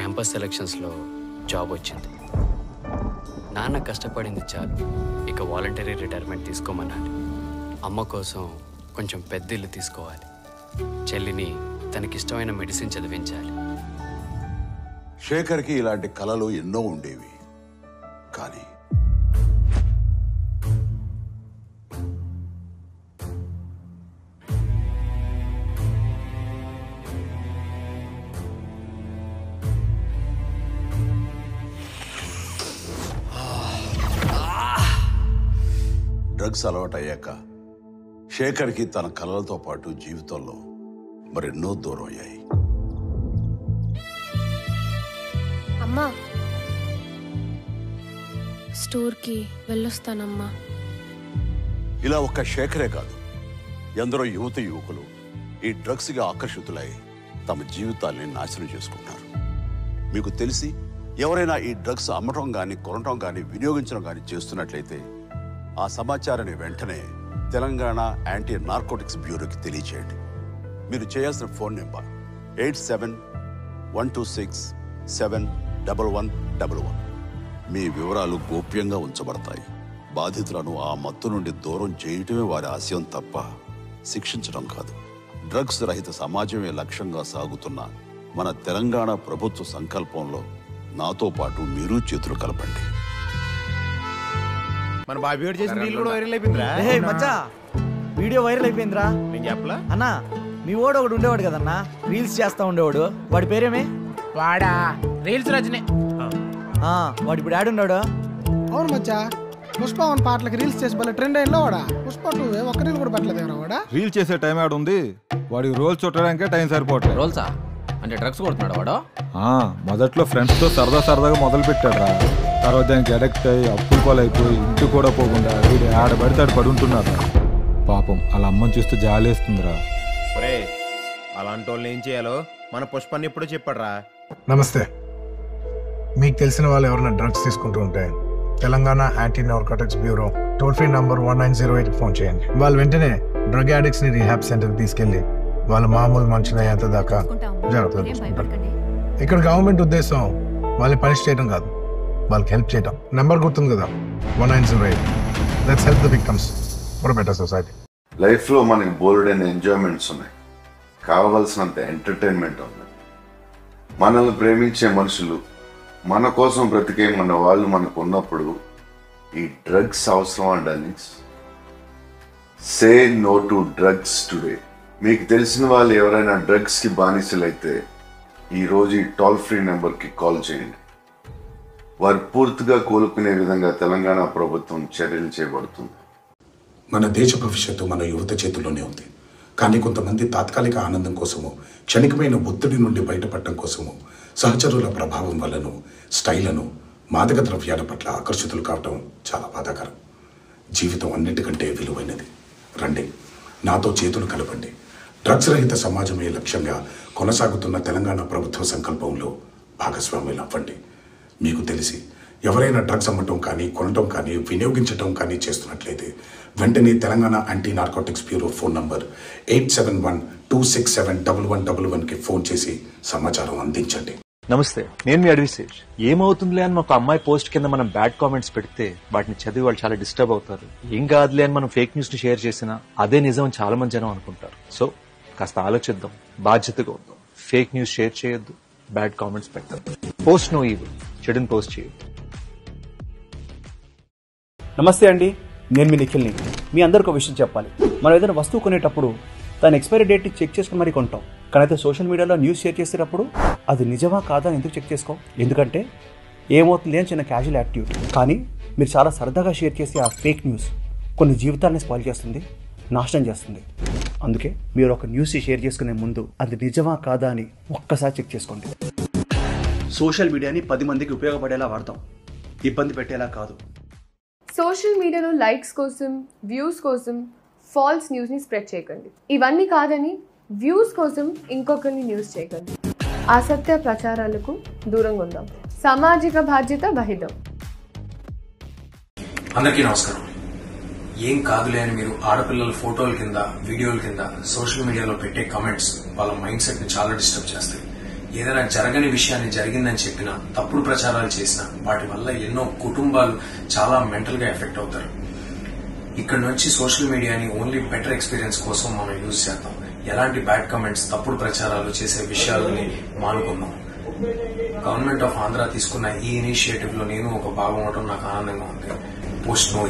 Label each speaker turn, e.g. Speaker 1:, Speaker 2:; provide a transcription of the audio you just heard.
Speaker 1: Campus సెలక్షన్స్లో job వచ్చింది. నాన్న కష్టపడింది చాలు, ఇక వాలంటరీ రిటైర్మెంట్ తీసుకోమన్నాడు. అమ్మ కోసం కొంచెం పెద్ద ఇల్లు తీసుకోవాలి. చెల్లిని తనకిష్టమైన మెడిసిన్ చదివించాలి.
Speaker 2: శేఖర్కి ఇలాంటి కలలు ఎన్నో ఉండేవి. కానీ డ్రగ్స్ అలవాటయ్యాక శేఖర్కి తన కలలతో పాటు జీవితంలో మరెన్నో దూరం అయ్యాయి.
Speaker 3: అమ్మా, స్టోర్కి వెళ్ళొస్తానమ్మా.
Speaker 2: ఇలా ఒక్క శేఖరే కాదు, ఎందరో యువకులు ఈ డ్రగ్స్గా ఆకర్షితులై తమ జీవితాల్ని నాశనం చేసుకుంటారు. మీకు తెలిసి ఎవరైనా ఈ డ్రగ్స్ అమ్మటం కానీ కొనటం కానీ వినియోగించడం కానీ చేస్తున్నట్లయితే ఆ సమాచారాన్ని వెంటనే తెలంగాణ యాంటీ నార్కోటిక్స్ బ్యూరోకి తెలియచేయండి. మీరు చేయాల్సిన ఫోన్ నెంబర్ 8712671111. మీ వివరాలు గోప్యంగా ఉంచబడతాయి. బాధితులను ఆ మత్తు నుండి దూరం చేయటమే వారి ఆశయం తప్ప శిక్షించడం కాదు. డ్రగ్స్ రహిత సమాజమే లక్ష్యంగా సాగుతున్న మన తెలంగాణ ప్రభుత్వ సంకల్పంలో నాతో పాటు మీరు చేతులు కలపండి.
Speaker 4: మన బాబీ చేసిన రీల్ కూడా వైరల్ అయిపోయిందిరా.
Speaker 5: మచ్చా, వీడియో వైరల్ అయిపోయిందిరా.
Speaker 4: నేను చెప్పలా
Speaker 5: అన్నా, మీ ఓడు ఒకడు ఉండేవాడు కదన్నా, రీల్స్ చేస్తా ఉండేవాడు. వాడి పేరేమే?
Speaker 4: వాడా రీల్స్ రజనే.
Speaker 5: వాడు ఇప్పుడు ఆడున్నాడు.
Speaker 6: అవును మచ్చా, పుష్ప 1 పాటలకి రీల్స్ చేసి భలే ట్రెండ్ అయిందో వాడా. పుష్ప 2 ఒక్క రీల్ కూడా పెట్టలేదు వాడా.
Speaker 7: రీల్ చేసే టైం ఆడుంది, వాడికి రోల్స్ చుట్టడానికే టైం సరిపోవట్లేదు.
Speaker 4: రోల్సా అంటే డ్రగ్స్ కొడుతున్నాడు వాడు.
Speaker 7: మొదట్లో ఫ్రెండ్స్తో సరదాగా మొదలు పెట్టాడు రా. తర్వాత దానికి అడక్ట్ అయ్యి అప్పులు పాలైపోయి ఇంటి కూడా పోకుండా వీడు ఆడబడితాడు పడుంటున్నాడు. పాపం వాళ్ళ అమ్మని చూస్తే జాలేస్తుందిరా.
Speaker 4: ఒరే, అలాంటి వాళ్ళని ఏం చేయాలో మన పుష్పాన్ని ఎప్పుడో చెప్పాడురా.
Speaker 8: నమస్తే. మీకు తెలిసిన వాళ్ళు ఎవరైనా డ్రగ్స్ తీసుకుంటూ ఉంటే Telangana anti narcotics bureau toll free number 1908 phone చేయండి. వాళ్ళు వెంటనే డ్రగ్ అడిక్ట్స్ ని రీహాబ్ సెంటర్కి తీసుకెళ్లి వాళ్ళ మామూలు మనుషులు అయ్యేంత దాకా జాగ్రత్తగా చూసుకుంటారు. ఇక్కడ గవర్నమెంట్ ఉద్దేశం వాళ్ళని పనిష్ చేయడం కాదు, వాళ్ళకి హెల్ప్ చేయడం. నెంబర్ గుర్తుంది కదా, 1908. Let's help the victims for better society.
Speaker 9: Life లో మనకి బోల్డైన ఎంజాయ్మెంట్స్ ఉన్నాయి, కావలసినంత ఎంటర్టైన్మెంట్ ఉంది. మనల్ని ప్రేమించే మనుషులు, మన కోసం బ్రతికే మన వాళ్ళు మనకు ఉన్నప్పుడు ఈ డ్రగ్స్ అవసరం darlings. Say no to drugs today. మీకు తెలిసిన వాళ్ళు ఎవరైనా డ్రగ్స్ కి బానిసలైతే ఈరోజు ఈ టోల్ ఫ్రీ నెంబర్కి కాల్ చేయండి. వారు పూర్తిగా కోలుకునే విధంగా తెలంగాణ ప్రభుత్వం చర్యలు చేపడుతుంది.
Speaker 10: మన దేశ భవిష్యత్తు మన యువత చేతుల్లోనే ఉంది. కానీ కొంతమంది తాత్కాలిక ఆనందం కోసము, క్షణికమైన ఒత్తిడి నుండి బయటపడటం కోసము, సహచరుల ప్రభావం వల్లను, స్టైలను, మాదక ద్రవ్యాల పట్ల ఆకర్షితులు కావటం చాలా బాధాకరం. జీవితం అన్నిటికంటే విలువైనది. రండి, నాతో చేతులు కలపండి. డ్రగ్స్ రహిత సమాజమే లక్ష్యంగా కొనసాగుతున్న తెలంగాణ ప్రభుత్వ సంకల్పంలో భాగస్వాములు అవ్వండి. మీకు తెలిసి ఎవరైనా డ్రగ్స్ అమ్మటం కానీ, కొనటం కానీ, వినియోగించటం కానీ చేస్తున్నట్లయితే వెంటనే Telangana anti narcotics bureau phone number 8712671111కి ఫోన్ చేసి సమాచారం అందించండి.
Speaker 11: నమస్తే, నేను మీ అడ్విసేజ్. ఏమవుతుందిలే అని ఒక అమ్మాయి పోస్ట్ కింద మనం బ్యాడ్ కామెంట్స్ పెడితే వాటిని చదివి వాళ్ళు చాలా డిస్టర్బ్ అవుతారు. ఏం కాదులే అని మనం ఫేక్ న్యూస్ ని షేర్ చేసినా అదే నిజం అని చాలా మంది జనం అనుకుంటారు. సో కాస్త ఆలోచిద్దాం, బాధ్యతగా ఉందాం. ఫేక్ న్యూస్ షేర్ చేయొద్దు, బ్యాడ్ కామెంట్స్ పెట్టద్దు. పోస్ట్ నో ఈవిల్, చెడుని పోస్ట్ చేయొద్దు.
Speaker 12: నమస్తే అండి, నేను మీ నిఖిల్ని. మీ అందరికి ఒక విషయం చెప్పాలి. మనం ఏదైనా వస్తువు కొనేటప్పుడు దాని ఎక్స్పైరీ డేట్ని చెక్ చేసుకుని మరీ కొంటాం. కానీ అయితే సోషల్ మీడియాలో న్యూస్ షేర్ చేసేటప్పుడు అది నిజమా కాదా అని ఎందుకు చెక్ చేసుకో? ఎందుకంటే ఏమవుతుంది అని చిన్న క్యాజువల్ యాటిట్యూడ్. కానీ మీరు చాలా సరదాగా షేర్ చేసే ఆ ఫేక్ న్యూస్ కొన్ని జీవితాలని స్పాయిల్ చేస్తుంది, నాశనం చేస్తుంది. అందుకే మీరు ఒక న్యూస్ షేర్ చేసుకునే ముందు అది నిజమా కాదా అని ఒక్కసారి చెక్ చేసుకోండి. సోషల్ మీడియాని 10 మందికి ఉపయోగపడేలా వాడతాం, ఇబ్బంది పెట్టేలా కాదు.
Speaker 13: సోషల్ మీడియాలో లైక్స్ కోసం, వ్యూస్ కోసం ఫాల్స్ న్యూస్ని స్ప్రెడ్ చేయకండి. ఇవన్నీ కాదని వ్యూస్ కోసం ఇంకొకరిని న్యూస్ చేయకండి. అసత్య ప్రచారాలకు దూరంగా ఉందాం. సామాజిక బాధ్యత వహిద్దాం.
Speaker 14: అందరికీ నమస్కారం. ఏం కాదులే అని మీరు ఆడపిల్లల ఫోటోల కింద, వీడియోల కింద సోషల్ మీడియాలో పెట్టే కామెంట్స్ వాళ్ళ మైండ్ సెట్ ని చాలా డిస్టర్బ్ చేస్తాయి. ఏదైనా జరగని విషయాన్ని జరిగిందని చెప్పినా, తప్పుడు ప్రచారాలు చేసినా వాటి వల్ల ఎన్నో కుటుంబాలు చాలా మెంటల్ గా ఎఫెక్ట్ అవుతారు. ఇక్కడ నుంచి సోషల్ మీడియాని ఓన్లీ బెటర్ ఎక్స్పీరియన్స్ కోసం మనం యూజ్ చేద్దాం. ఎలాంటి బ్యాడ్ కమెంట్స్, తప్పుడు ప్రచారాలు చేసే విషయాలని మానుకుందాం. గవర్నమెంట్ ఆఫ్ ఆంధ్ర తీసుకున్న ఈ ఇనిషియేటివ్ లో నేను ఒక భాగం అవడం నాకు ఆనందంగా ఉంది. Post no